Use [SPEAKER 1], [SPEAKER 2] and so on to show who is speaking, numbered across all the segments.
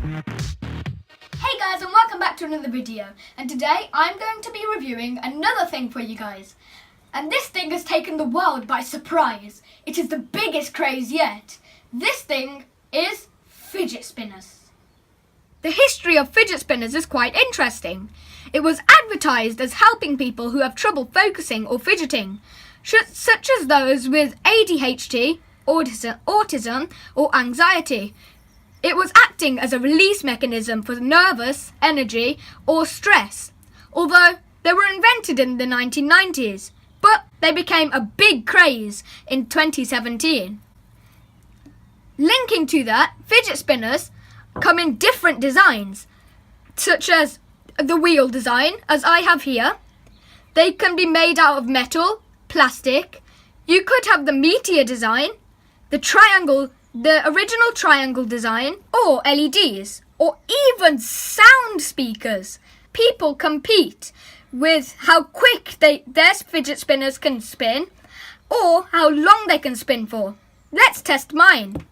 [SPEAKER 1] Hey guys, and welcome back to another video, and today I'm going to be reviewing another thing for you guys. And this thing has taken the world by surprise. It is the biggest craze yet. This thing is fidget spinners. The history of fidget spinners is quite interesting. It was advertised as helping people who have trouble focusing or fidgeting, such as those with ADHD, autism or anxiety. It was acting as a release mechanism for nervous, energy or stress, although they were invented in the 1990s, but they became a big craze in 2017. Linking to that, fidget spinners come in different designs, such as the wheel design, as I have here. They can be made out of metal, plastic. You could have the meteor design, the original triangle design, or LEDs, or even sound speakers. People compete with how quick their fidget spinners can spin, or how long they can spin for. Let's test mine.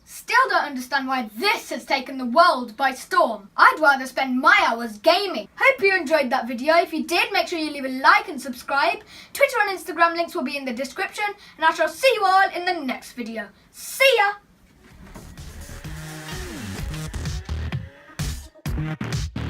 [SPEAKER 1] Still don't understand why this has taken the world by storm. I'd rather spend my hours gaming. Hope you enjoyed that video. If you did, make sure you leave a like and subscribe. Twitter and Instagram links will be in the description, and I shall see you all in the next video. See ya!